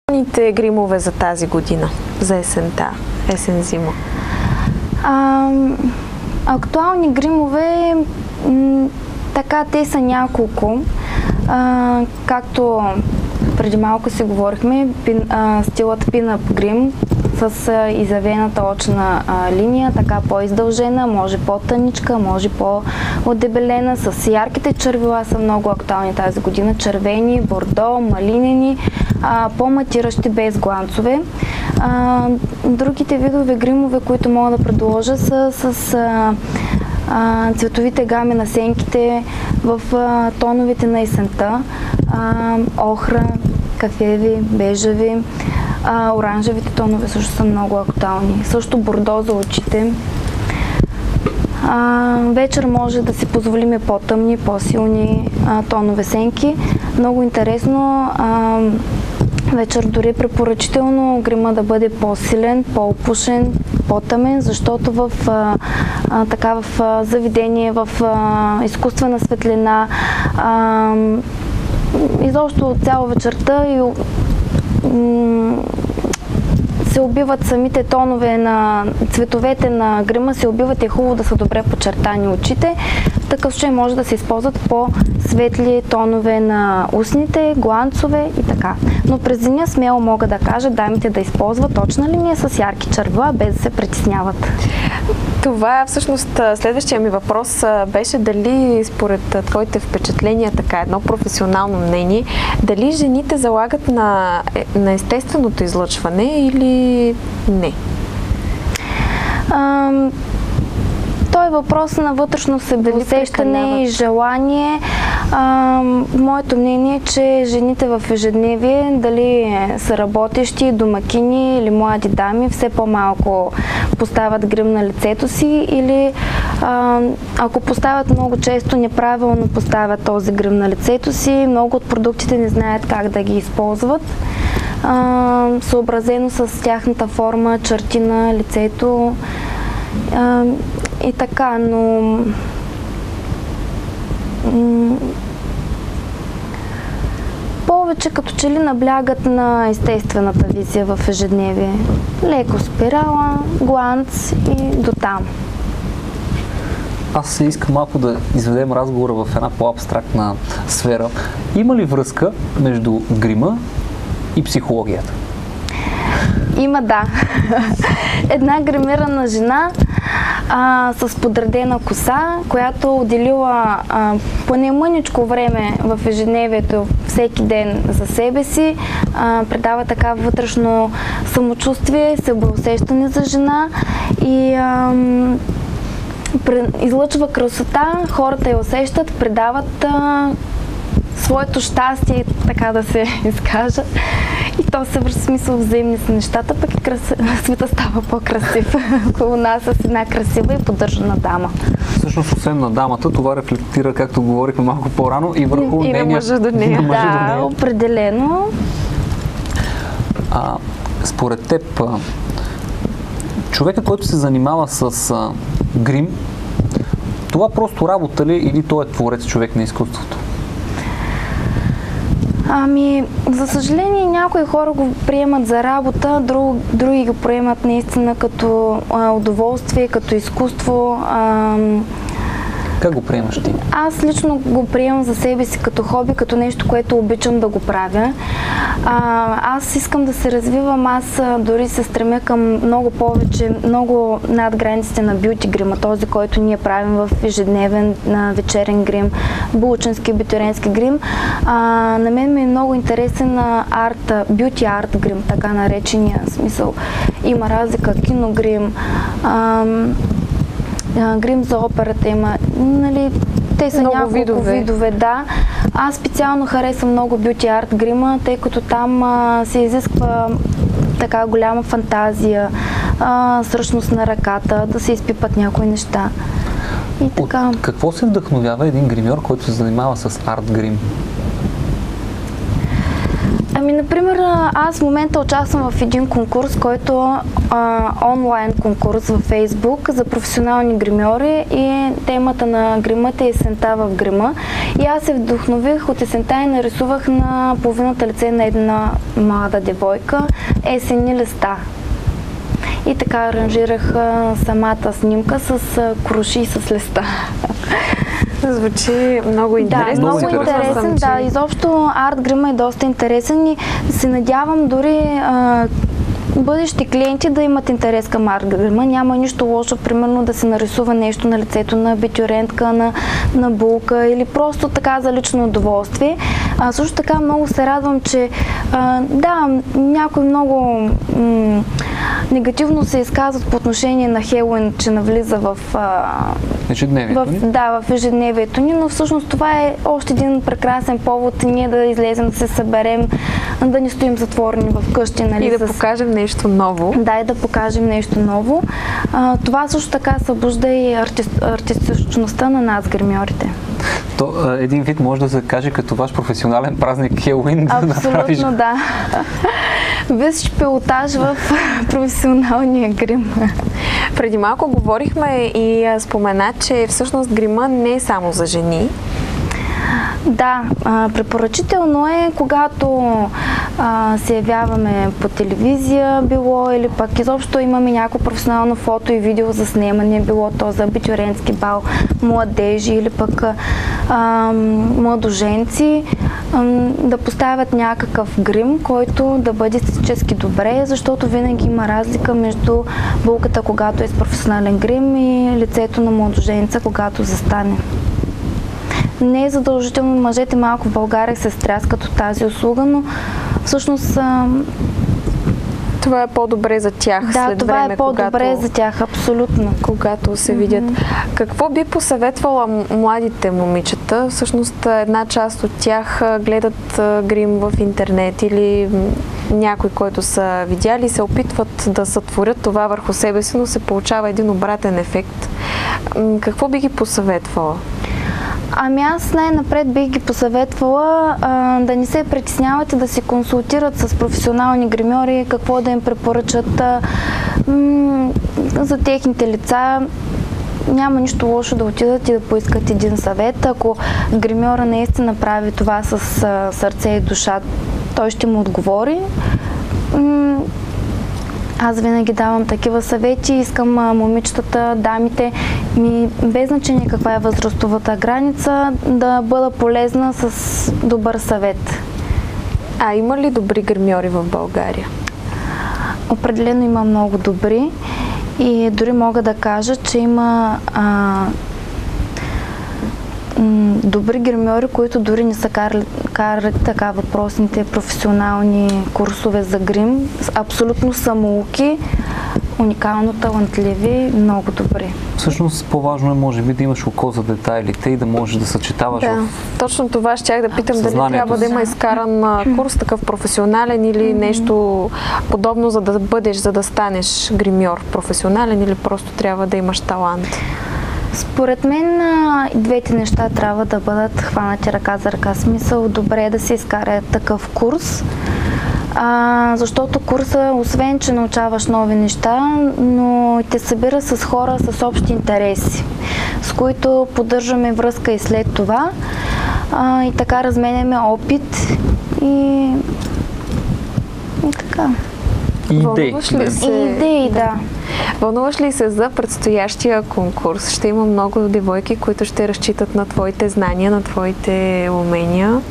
Актуалните гримове за тази година, за есента, есен-зима? Актуални гримове, така те са няколко. Както преди малко си говорихме, стилът пин-ап грим с изявената очна линия, така по-издължена, може по-тъничка, може по-отдебелена, с ярките червила са много актуални тази година, червени, бордо, малинени, по-матиращи без гланцове. Другите видове гримове, които мога да предложа, са с цветовите гами на сенките в тоновете на есента, охра, кафеви, бежави, оранжевите тонове също са много актуални. Също бордо за очите. Вечер може да си позволим по-тъмни, по-силни тонове сенки. Много интересно. Вечер дори препоръчително грима да бъде по-силен, по-опушен, по-тъмен, защото в заведение, в изкуствена светлина, изобщо цяла вечерта се убиват самите тонове на цветовете на грима, се убиват и е хубаво да са добре подчертани очите. В такъв случай може да се използват по-светли тонове на устните, гланцове и така. Но през деня смело мога да кажа дамите да използват точна линия с ярки червила, без да се притесняват. Това всъщност следващия ми въпрос беше дали според твоите впечатления, така едно професионално мнение, дали жените залагат на естественото излъчване или не? То е въпрос на вътрешно себеусещане и желание. Моето мнение е, че жените в ежедневие, дали са работещи, домакини или млади дами, все по-малко поставят грим на лицето си или ако поставят много често, неправилно поставят този грим на лицето си, много от продуктите не знаят как да ги използват. Съобразено с тяхната форма, черти на лицето и така, но повече като че ли наблягат на естествената визия в ежедневие. Леко спирала, гланц и дотам. Аз искам малко да изведем разговора в една по-абстрактна сфера. Има ли връзка между грима и психологията? Има, да. Една гримирана жена с подредена коса, която отделила поне мъничко време в ежедневието всеки ден за себе си, предава така вътрешно самочувствие, себеусещане за жена и излъчва красота, хората я усещат, предават своето щастие, така да се изкажа. И то се в смисъл взаимни са нещата, пък и света става по-красив около нас с една красива и поддържана дама. Всъщност, освен на дамата, това рефлектира, както говорихме малко по-рано, и върху нейния... И на мъжа до нея. Да, определено. Според теб, човека, който се занимава с грим, това просто работа ли или той е творец, човек на изкуството? За съжаление, някои хора го приемат за работа, други го приемат наистина като удоволствие, като изкуство. Как го приемаш ти? Аз лично го приемам за себе си като хоби, като нещо, което обичам да го правя. Аз искам да се развивам, аз дори се стремя към много повече, много над границите на бюти грима, този, който ние правим в ежедневен вечерен грим, булочински, битюренски грим. На мен ми е много интересен бюти арт грим, така наречения смисъл. Има разлика, киногрим, грим за операта има, нали, те са много няколко видове, да. Аз специално харесвам много бюти арт грима, тъй като там се изисква така голяма фантазия, сръчност на ръката, да се изпипат някои неща. И така. От какво се вдъхновява един гримьор, който се занимава с арт грим? Ами, например, аз в момента участвам в един конкурс, който онлайн конкурс във Фейсбук за професионални гримьори и темата на гримата е есента в грима. И аз се вдохнових от есента и нарисувах на половината лице на една млада девойка есенни листа. И така аранжирах самата снимка с круши и с листа. Звучи много интересно. Да, много интересен. Да, изобщо арт грима е доста интересен и се надявам дори бъдещи клиенти да имат интерес към арт грима. Няма нищо лошо, примерно да се нарисува нещо на лицето на абитюрентка, на булка или просто така за лично удоволствие. Също така много се радвам, че да, някой много негативно се изказват по отношение на Хелоуин, че навлиза в ежедневието ни. Да, в ежедневието ни, но всъщност това е още един прекрасен повод ние да излезем, да се съберем, да не стоим затворени в къщи. Нали, и да покажем нещо ново. Да, и да покажем нещо ново. Това също така събужда и артистичността на нас, гримьорите. То един вид може да се каже като ваш професионален празник Хелоуин. Абсолютно, да. Виж пилотаж в професионалния грим. Преди малко говорихме и спомена, че всъщност грима не е само за жени. Да, препоръчително е, когато се явяваме по телевизия, било или пък изобщо имаме някакво професионално фото и видео за снимане, било то за абитюрентски бал, младежи или пък младоженци, да поставят някакъв грим, който да бъде естетически добре, защото винаги има разлика между булката, когато е с професионален грим и лицето на младоженца, когато застане. Не е задължително, мъжете малко в България се стряскат от тази услуга, но всъщност това е по-добре за тях да, след това време, е по-добре за тях, абсолютно. Когато се видят. Какво би посъветвала младите момичета? Всъщност една част от тях гледат грим в интернет или някой, който са видяли, се опитват да сътворят това върху себе си, но се получава един обратен ефект. Какво би ги посъветвала? Ами аз най-напред бих ги посъветвала да не се притесняват и да се консултират с професионални гримьори, какво да им препоръчат за техните лица. Няма нищо лошо да отидат и да поискат един съвет. Ако гримьора наистина прави това с сърце и душа, той ще му отговори. Аз винаги давам такива съвети, искам момичетата, дамите, без значение каква е възрастовата граница, да бъда полезна с добър съвет. А има ли добри гримьори в България? Определено има много добри и дори мога да кажа, че има добри гримьори, които дори не са карали така въпросните професионални курсове за грим. Абсолютно самоуки, уникално талантливи, много добри. Всъщност по-важно е, може би, да имаш око за детайлите и да можеш да съчетаваш точно това щях да питам, дали трябва да има изкаран курс, такъв професионален или нещо подобно, за да бъдеш, за да станеш гримьор професионален, или просто трябва да имаш талант? Според мен двете неща трябва да бъдат хванати ръка за ръка. Смисъл, добре е да се изкара такъв курс, защото курса, освен че научаваш нови неща, но те събира с хора с общи интереси, с които поддържаме връзка и след това. И така разменяме опит и така. Идеи, да. Вълнуваш ли се за предстоящия конкурс? Ще има много девойки, които ще разчитат на твоите знания, на твоите умения,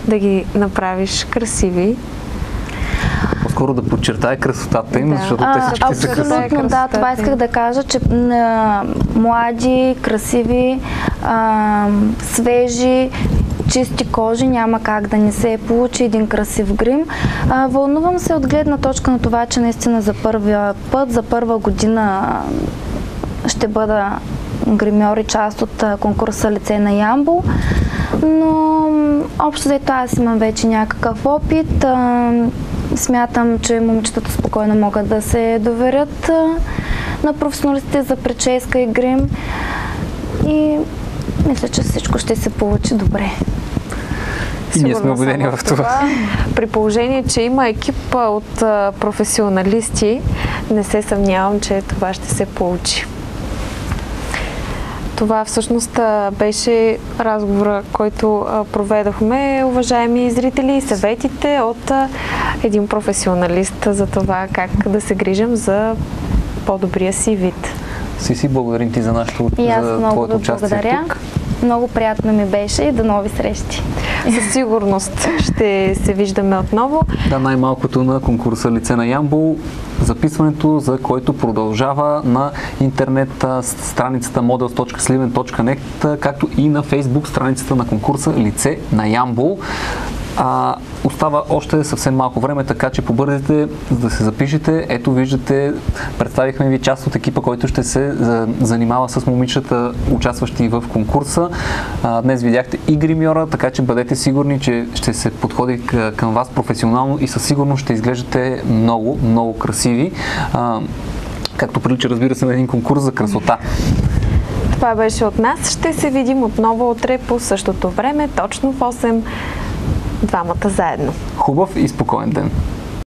да ги направиш красиви. По-скоро да подчертая красотата им, защото те всички са красиви. Абсолютно, да. Това исках да кажа, че млади, красиви, свежи, чисти кожи, няма как да не се получи един красив грим. Вълнувам се от гледна точка на това, че наистина за първия път, за първа година ще бъда гримьор и част от конкурса Лице на Ямбол, но общо взето аз имам вече някакъв опит. Смятам, че момичетата спокойно могат да се доверят на професионалистите за прическа и грим и мисля, че всичко ще се получи добре. И ние сме Сигурна убедени съм в това. При положение, че има екип от професионалисти, не се съмнявам, че това ще се получи. Това всъщност беше разговора, който проведохме, уважаеми зрители, и съветите от един професионалист за това как да се грижим за по-добрия си вид. Сиси, благодарим ти за нашето И аз за много твоето ви участие благодаря. тук. Много приятно ми беше и до нови срещи. Със сигурност ще се виждаме отново. Да, най-малкото на конкурса Лице на Ямбол, записването за който продължава на интернет страницата models.sliven.net, както и на Facebook страницата на конкурса Лице на Ямбол. Остава още съвсем малко време, така че побързайте да се запишете. Ето виждате, представихме ви част от екипа, който ще се занимава с момичета, участващи в конкурса. Днес видяхте и гримьора, така че бъдете сигурни, че ще се подходи към вас професионално и със сигурност ще изглеждате много, много красиви. Както прилича, разбира се, на един конкурс за красота. Това беше от нас. Ще се видим отново утре по същото време, точно в 8, двамата заедно. Хубав и спокоен ден!